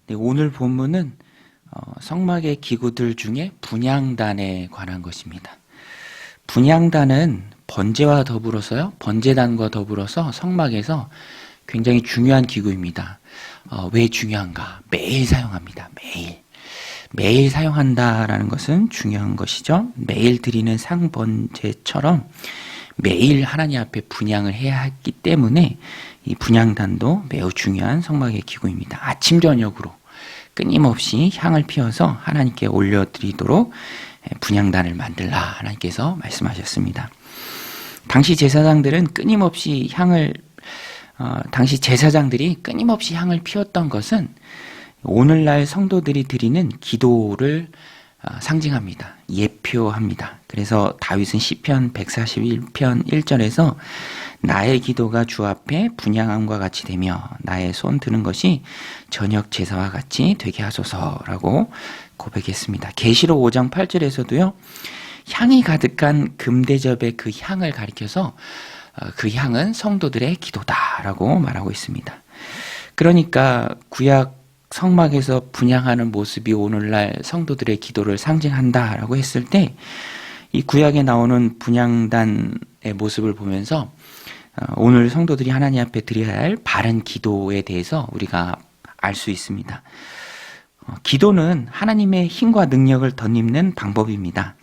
네, 오늘 본문은 성막의 기구들 중에 분향단에 관한 것입니다. 분향단은 번제단과 더불어서 성막에서 굉장히 중요한 기구입니다. 왜 중요한가? 매일 사용합니다. 매일 사용한다라는 것은 중요한 것이죠. 매일 드리는 상번제처럼 매일 하나님 앞에 분향을 해야 하기 때문에 이 분향단도 매우 중요한 성막의 기구입니다. 아침 저녁으로 끊임없이 향을 피워서 하나님께 올려드리도록 분향단을 만들라 하나님께서 말씀하셨습니다. 당시 제사장들이 끊임없이 향을 피웠던 것은 오늘날 성도들이 드리는 기도를 상징합니다. 예표합니다. 그래서 다윗은 시편 141편 1절에서 나의 기도가 주 앞에 분향함과 같이 되며 나의 손 드는 것이 저녁 제사와 같이 되게 하소서라고 고백했습니다. 계시록 5장 8절에서도요. 향이 가득한 금대접의 그 향을 가리켜서 그 향은 성도들의 기도다라고 말하고 있습니다. 그러니까 구약 성막에서 분향하는 모습이 오늘날 성도들의 기도를 상징한다라고 했을 때 이 구약에 나오는 분향단의 모습을 보면서 오늘 성도들이 하나님 앞에 드려야 할 바른 기도에 대해서 우리가 알 수 있습니다. 기도는 하나님의 힘과 능력을 덧입는 방법입니다.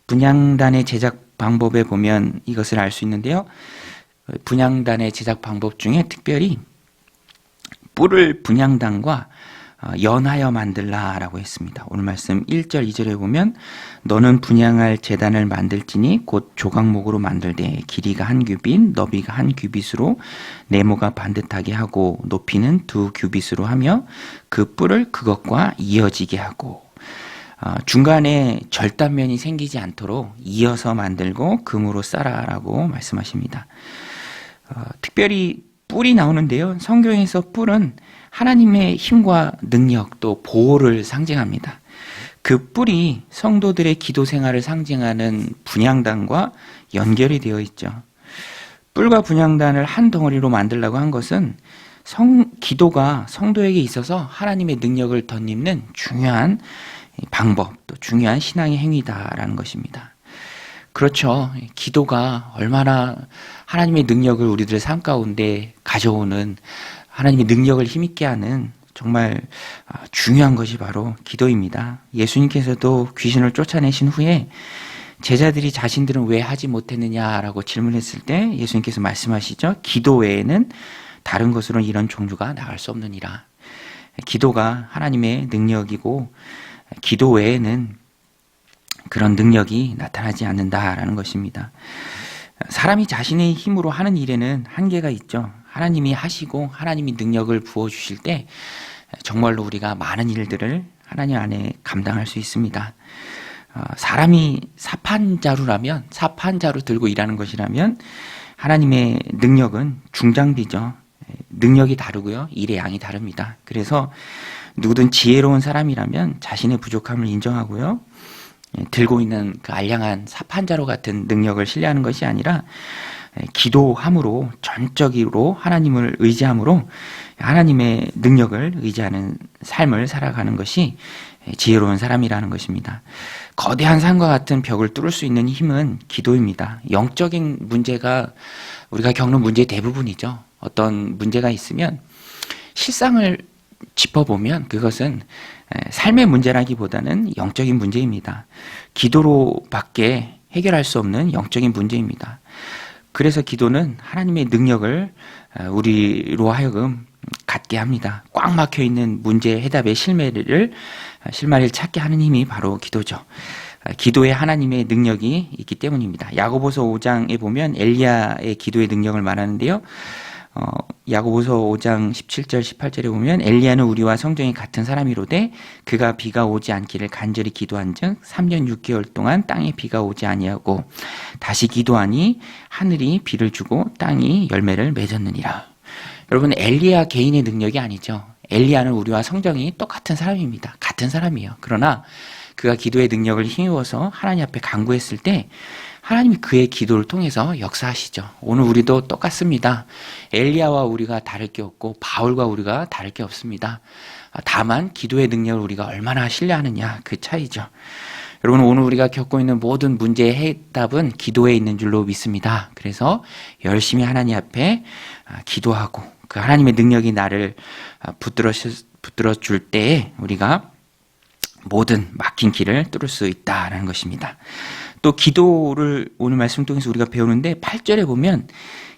분향단의 제작 방법에 보면 이것을 알 수 있는데요. 분향단의 제작 방법 중에 특별히 뿔을 분향단과 연하여 만들라라고 했습니다. 오늘 말씀 1절 2절에 보면 너는 분향할 제단을 만들지니 곧 조각목으로 만들되 길이가 한 규빗 너비가 한 규빗으로 네모가 반듯하게 하고 높이는 2규빗으로 하며 그 뿔을 그것과 이어지게 하고 중간에 절단면이 생기지 않도록 이어서 만들고 금으로 싸라라고 말씀하십니다. 특별히 뿔이 나오는데요. 성경에서 뿔은 하나님의 힘과 능력 또 보호를 상징합니다. 그 뿔이 성도들의 기도 생활을 상징하는 분향단과 연결이 되어 있죠. 뿔과 분향단을 한 덩어리로 만들려고 한 것은 기도가 성도에게 있어서 하나님의 능력을 덧입는 중요한 방법, 또 중요한 신앙의 행위다라는 것입니다. 그렇죠. 기도가 얼마나 하나님의 능력을 우리들의 삶 가운데 가져오는 하나님의 능력을 힘있게 하는 정말 중요한 것이 바로 기도입니다. 예수님께서도 귀신을 쫓아내신 후에 제자들이 자신들은 왜 하지 못했느냐라고 질문했을 때 예수님께서 말씀하시죠. 기도 외에는 다른 것으로는 이런 종류가 나갈 수 없느니라. 기도가 하나님의 능력이고 기도 외에는 그런 능력이 나타나지 않는다라는 것입니다. 사람이 자신의 힘으로 하는 일에는 한계가 있죠. 하나님이 하시고 하나님이 능력을 부어주실 때 정말로 우리가 많은 일들을 하나님 안에 감당할 수 있습니다. 사람이 사판자루 들고 일하는 것이라면 하나님의 능력은 중장비죠. 능력이 다르고요. 일의 양이 다릅니다. 그래서 누구든 지혜로운 사람이라면 자신의 부족함을 인정하고요. 들고 있는 그 알량한 사판자루 같은 능력을 신뢰하는 것이 아니라 기도함으로 전적으로 하나님을 의지함으로 하나님의 능력을 의지하는 삶을 살아가는 것이 지혜로운 사람이라는 것입니다. 거대한 산과 같은 벽을 뚫을 수 있는 힘은 기도입니다. 영적인 문제가 우리가 겪는 문제의 대부분이죠. 어떤 문제가 있으면 실상을 짚어보면 그것은 삶의 문제라기보다는 영적인 문제입니다. 기도로밖에 해결할 수 없는 영적인 문제입니다. 그래서 기도는 하나님의 능력을 우리로 하여금 갖게 합니다. 꽉 막혀 있는 문제 해답의 실마리를 찾게 하는 힘이 바로 기도죠. 기도에 하나님의 능력이 있기 때문입니다. 야고보서 5장에 보면 엘리야의 기도의 능력을 말하는데요. 야고보서 5장 17절 18절에 보면 엘리야는 우리와 성정이 같은 사람이로되 그가 비가 오지 않기를 간절히 기도한즉 3년 6개월 동안 땅에 비가 오지 아니하고 다시 기도하니 하늘이 비를 주고 땅이 열매를 맺었느니라. 여러분, 엘리야 개인의 능력이 아니죠. 엘리야는 우리와 성정이 똑같은 사람입니다. 같은 사람이에요. 그러나 그가 기도의 능력을 힘입어서 하나님 앞에 간구했을 때 하나님이 그의 기도를 통해서 역사하시죠. 오늘 우리도 똑같습니다. 엘리야와 우리가 다를 게 없고 바울과 우리가 다를 게 없습니다. 다만 기도의 능력을 우리가 얼마나 신뢰하느냐 그 차이죠. 여러분, 오늘 우리가 겪고 있는 모든 문제의 해답은 기도에 있는 줄로 믿습니다. 그래서 열심히 하나님 앞에 기도하고 그 하나님의 능력이 나를 붙들어 줄 때에 우리가 모든 막힌 길을 뚫을 수 있다라는 것입니다. 또 기도를 오늘 말씀 통해서 우리가 배우는데 8절에 보면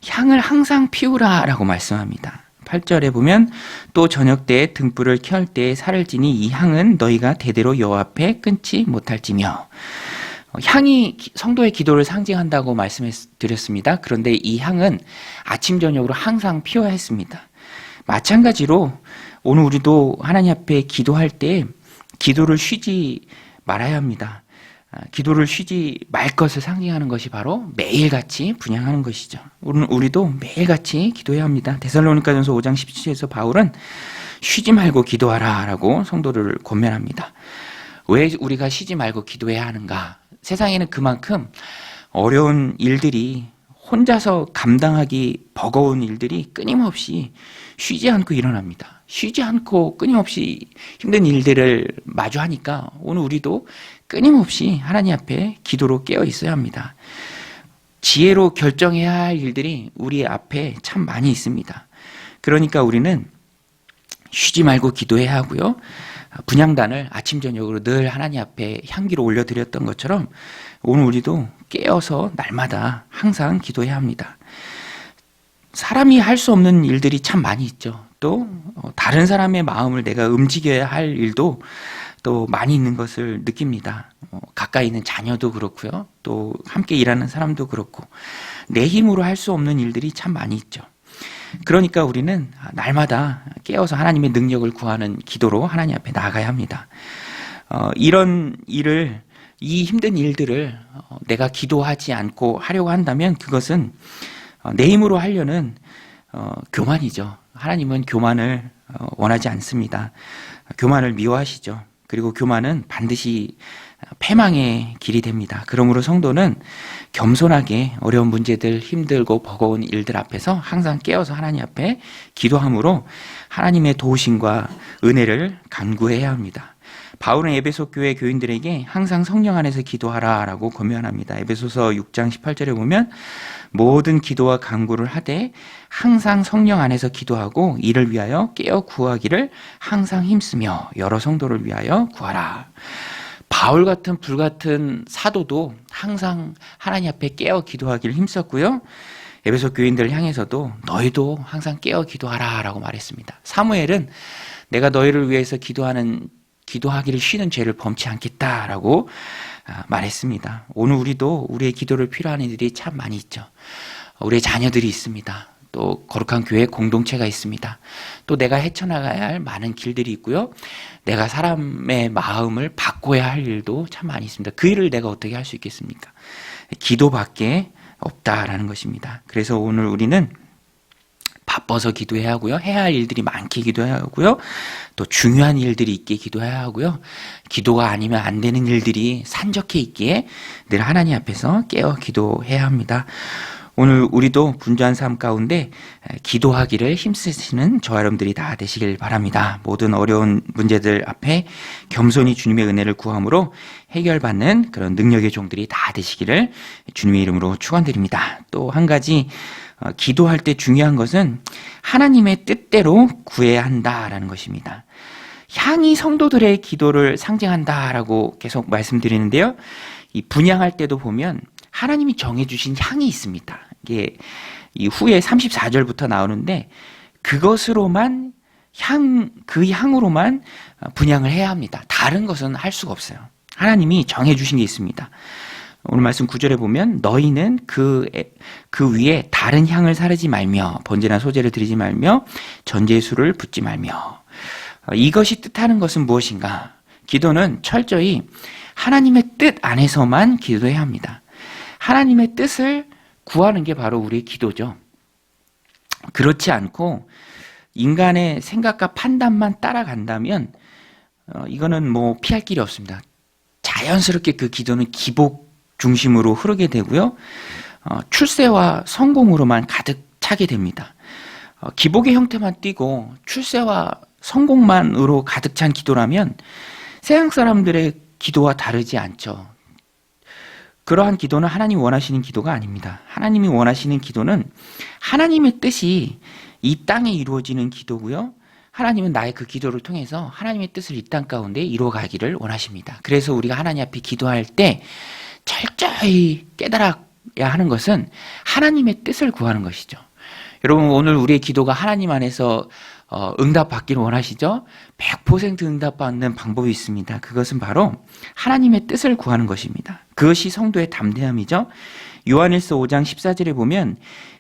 향을 항상 피우라라고 말씀합니다. 8절에 보면 또 저녁 때에 등불을 켤 때에 살을 지니 이 향은 너희가 대대로 여호와 앞에 끊지 못할지며. 향이 성도의 기도를 상징한다고 말씀드렸습니다. 그런데 이 향은 아침 저녁으로 항상 피워야 했습니다. 마찬가지로 오늘 우리도 하나님 앞에 기도할 때 기도를 쉬지 말아야 합니다. 기도를 쉬지 말 것을 상징하는 것이 바로 매일같이 분향하는 것이죠. 우리도 매일같이 기도해야 합니다. 데살로니가전서 5장 17절에서 바울은 쉬지 말고 기도하라 라고 성도를 권면합니다. 왜 우리가 쉬지 말고 기도해야 하는가? 세상에는 그만큼 어려운 일들이, 혼자서 감당하기 버거운 일들이 끊임없이 쉬지 않고 일어납니다. 쉬지 않고 끊임없이 힘든 일들을 마주하니까 오늘 우리도 끊임없이 하나님 앞에 기도로 깨어 있어야 합니다. 지혜로 결정해야 할 일들이 우리 앞에 참 많이 있습니다. 그러니까 우리는 쉬지 말고 기도해야 하고요. 분향단을 아침 저녁으로 늘 하나님 앞에 향기로 올려드렸던 것처럼 오늘 우리도 깨어서 날마다 항상 기도해야 합니다. 사람이 할 수 없는 일들이 참 많이 있죠. 또 다른 사람의 마음을 내가 움직여야 할 일도 또 많이 있는 것을 느낍니다. 가까이 있는 자녀도 그렇고요. 또 함께 일하는 사람도 그렇고 내 힘으로 할 수 없는 일들이 참 많이 있죠. 그러니까 우리는 날마다 깨어서 하나님의 능력을 구하는 기도로 하나님 앞에 나아가야 합니다. 이런 일을, 이 힘든 일들을 내가 기도하지 않고 하려고 한다면 그것은 내 힘으로 하려는 교만이죠. 하나님은 교만을 원하지 않습니다. 교만을 미워하시죠. 그리고 교만은 반드시 패망의 길이 됩니다. 그러므로 성도는 겸손하게 어려운 문제들, 힘들고 버거운 일들 앞에서 항상 깨어서 하나님 앞에 기도함으로 하나님의 도우심과 은혜를 간구해야 합니다. 바울은 에베소 교회 교인들에게 항상 성령 안에서 기도하라라고 권면합니다. 에베소서 6장 18절에 보면 모든 기도와 간구를 하되 항상 성령 안에서 기도하고 이를 위하여 깨어 구하기를 항상 힘쓰며 여러 성도를 위하여 구하라. 바울 같은 불같은 사도도 항상 하나님 앞에 깨어 기도하기를 힘썼고요. 에베소 교인들을 향해서도 너희도 항상 깨어 기도하라 라고 말했습니다. 사무엘은 내가 너희를 위해서 기도하기를 쉬는 죄를 범치 않겠다라고 말했습니다. 오늘 우리도 우리의 기도를 필요한 이들이 참 많이 있죠. 우리의 자녀들이 있습니다. 또 거룩한 교회 공동체가 있습니다. 또 내가 헤쳐나가야 할 많은 길들이 있고요. 내가 사람의 마음을 바꿔야 할 일도 참 많이 있습니다. 그 일을 내가 어떻게 할 수 있겠습니까? 기도밖에 없다라는 것입니다. 그래서 오늘 우리는 바빠서 기도해야 하고요. 해야 할 일들이 많게 기도해야 하고요. 또 중요한 일들이 있게 기도해야 하고요. 기도가 아니면 안 되는 일들이 산적해 있기에 늘 하나님 앞에서 깨어 기도해야 합니다. 오늘 우리도 분주한 삶 가운데 기도하기를 힘쓰시는 저와 여러분들이 다 되시길 바랍니다. 모든 어려운 문제들 앞에 겸손히 주님의 은혜를 구함으로 해결받는 그런 능력의 종들이 다 되시기를 주님의 이름으로 축원드립니다. 또 한 가지 기도할 때 중요한 것은 하나님의 뜻대로 구해야 한다라는 것입니다. 향이 성도들의 기도를 상징한다라고 계속 말씀드리는데요. 이 분향할 때도 보면 하나님이 정해주신 향이 있습니다. 이게 이 후에 34절부터 나오는데 그것으로만 그 향으로만 분향을 해야 합니다. 다른 것은 할 수가 없어요. 하나님이 정해주신 게 있습니다. 오늘 말씀 9절에 보면 너희는 그 위에 다른 향을 사르지 말며 번제나 소제를 드리지 말며 전제의 술을 붓지 말며. 이것이 뜻하는 것은 무엇인가? 기도는 철저히 하나님의 뜻 안에서만 기도해야 합니다. 하나님의 뜻을 구하는 게 바로 우리의 기도죠. 그렇지 않고 인간의 생각과 판단만 따라간다면 이거는 뭐 피할 길이 없습니다. 자연스럽게 그 기도는 기복 중심으로 흐르게 되고요. 출세와 성공으로만 가득 차게 됩니다. 기복의 형태만 띠고 출세와 성공만으로 가득 찬 기도라면 세상 사람들의 기도와 다르지 않죠. 그러한 기도는 하나님이 원하시는 기도가 아닙니다. 하나님이 원하시는 기도는 하나님의 뜻이 이 땅에 이루어지는 기도고요. 하나님은 나의 그 기도를 통해서 하나님의 뜻을 이 땅 가운데 이루어가기를 원하십니다. 그래서 우리가 하나님 앞에 기도할 때 철저히 깨달아야 하는 것은 하나님의 뜻을 구하는 것이죠. 여러분, 오늘 우리의 기도가 하나님 안에서 응답받기를 원하시죠? 100% 응답받는 방법이 있습니다. 그것은 바로 하나님의 뜻을 구하는 것입니다. 그것이 성도의 담대함이죠. 요한일서 5장 14절에 보면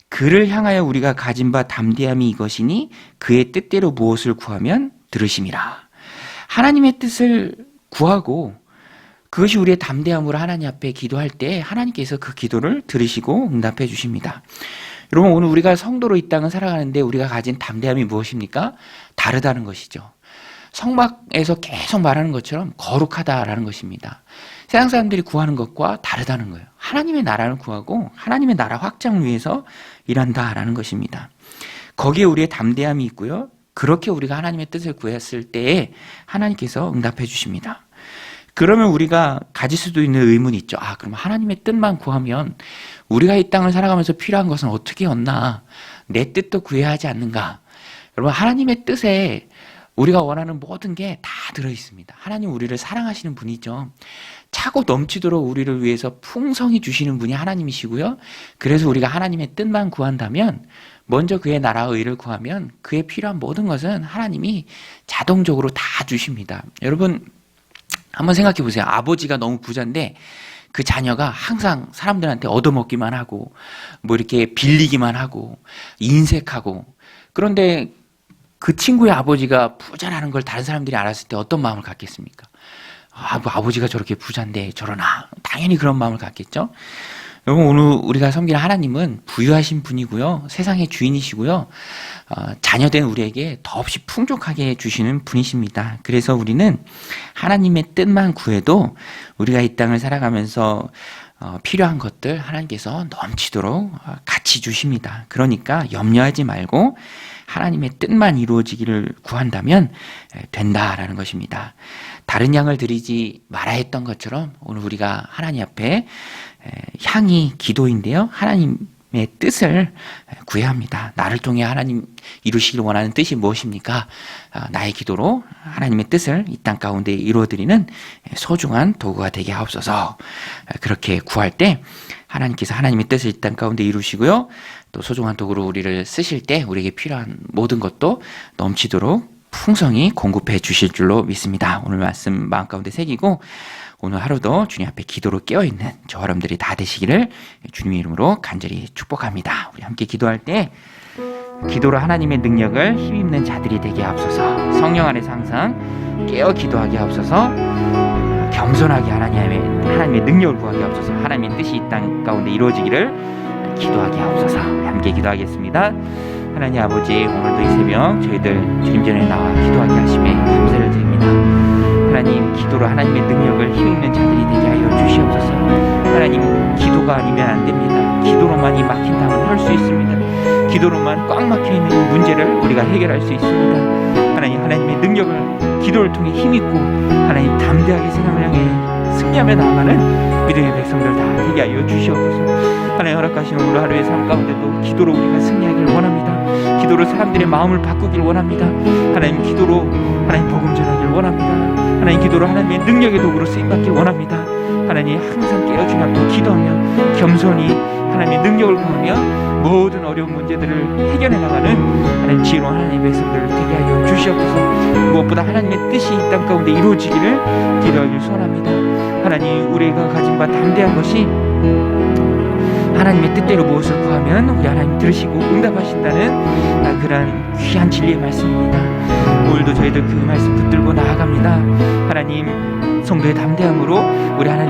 그를 향하여 우리가 가진 바 담대함이 이것이니 그의 뜻대로 무엇을 구하면 들으심이라. 하나님의 뜻을 구하고 그것이 우리의 담대함으로 하나님 앞에 기도할 때 하나님께서 그 기도를 들으시고 응답해 주십니다. 여러분, 오늘 우리가 성도로 이 땅을 살아가는데 우리가 가진 담대함이 무엇입니까? 다르다는 것이죠. 성막에서 계속 말하는 것처럼 거룩하다라는 것입니다. 세상 사람들이 구하는 것과 다르다는 거예요. 하나님의 나라를 구하고 하나님의 나라 확장을 위해서 일한다라는 것입니다. 거기에 우리의 담대함이 있고요. 그렇게 우리가 하나님의 뜻을 구했을 때에 하나님께서 응답해 주십니다. 그러면 우리가 가질 수도 있는 의문이 있죠. 그럼 하나님의 뜻만 구하면 우리가 이 땅을 살아가면서 필요한 것은 어떻게 얻나? 내 뜻도 구해야 하지 않는가? 여러분, 하나님의 뜻에 우리가 원하는 모든 게 다 들어있습니다. 하나님 우리를 사랑하시는 분이죠. 차고 넘치도록 우리를 위해서 풍성히 주시는 분이 하나님이시고요. 그래서 우리가 하나님의 뜻만 구한다면, 먼저 그의 나라와 의를 구하면 그의 필요한 모든 것은 하나님이 자동적으로 다 주십니다. 여러분, 한번 생각해 보세요. 아버지가 너무 부자인데 그 자녀가 항상 사람들한테 얻어먹기만 하고 뭐 이렇게 빌리기만 하고 인색하고, 그런데 그 친구의 아버지가 부자라는 걸 다른 사람들이 알았을 때 어떤 마음을 갖겠습니까? 뭐 아버지가 저렇게 부자인데 저러나, 당연히 그런 마음을 갖겠죠. 여러분, 오늘 우리가 섬기는 하나님은 부유하신 분이고요, 세상의 주인이시고요, 자녀된 우리에게 더없이 풍족하게 주시는 분이십니다. 그래서 우리는 하나님의 뜻만 구해도 우리가 이 땅을 살아가면서 필요한 것들 하나님께서 넘치도록 같이 주십니다. 그러니까 염려하지 말고 하나님의 뜻만 이루어지기를 구한다면 된다라는 것입니다. 다른 양을 드리지 말아야 했던 것처럼 오늘 우리가 하나님 앞에 향이 기도인데요, 하나님의 뜻을 구해야 합니다. 나를 통해 하나님 이루시기를 원하는 뜻이 무엇입니까? 나의 기도로 하나님의 뜻을 이 땅 가운데 이루어드리는 소중한 도구가 되게 하옵소서. 그렇게 구할 때 하나님께서 하나님의 뜻을 이 땅 가운데 이루시고요, 또 소중한 도구로 우리를 쓰실 때 우리에게 필요한 모든 것도 넘치도록 풍성히 공급해 주실 줄로 믿습니다. 오늘 말씀 마음 가운데 새기고 오늘 하루도 주님 앞에 기도로 깨어있는 저와 여러분들이 다 되시기를 주님의 이름으로 간절히 축복합니다. 우리 함께 기도할 때 기도로 하나님의 능력을 힘입는 자들이 되게 하옵소서. 성령 안에서 항상 깨어 기도하게 하옵소서. 겸손하게 하나님의 능력을 구하게 하옵소서. 하나님의 뜻이 이 땅 가운데 이루어지기를 기도하게 하옵소서. 우리 함께 기도하겠습니다. 하나님 아버지, 오늘도 이 새벽 저희들 주님 전에 나와 기도하게 하심에 감사를 드립니다. 하나님, 기도로 하나님의 능력을 힘입는 자들이 되게 하여 주시옵소서. 하나님, 기도가 아니면 안 됩니다. 기도로만 이 막힌 담을 할 수 있습니다. 기도로만 꽉 막혀있는 문제를 우리가 해결할 수 있습니다. 하나님의 능력을 기도를 통해 힘입고 하나님 담대하게 세상을 향해 승리하며 나아가는 믿음의 백성들 다 되게 하여 주시옵소서. 하나님 허락하시는 오늘 하루의 삶 가운데도 기도로 우리가 승리하기를 원합니다. 기도로 사람들의 마음을 바꾸길 원합니다. 하나님, 기도로 하나님 복음 전하기를 원합니다. 하나님, 기도로 하나님의 능력의 도구로 쓰임받길 원합니다. 하나님, 항상 깨어 주님 앞에 기도하며 겸손히 하나님의 능력을 구하며 모든 어려운 문제들을 해결해 나가는 하나님 지혜로운 하나님의 백성들을 되게 하여 주시옵소서. 무엇보다 하나님의 뜻이 이 땅 가운데 이루어지기를 기도하길 소원합니다. 하나님, 우리가 가진 바 담대한 것이 하나님의 뜻대로 무엇을 구하면 우리 하나님 들으시고 응답하신다는 그런 귀한 진리의 말씀입니다. 오늘도 저희들 그 말씀 붙들고 나아갑니다. 하나님, 성도의 담대함으로 우리 하나님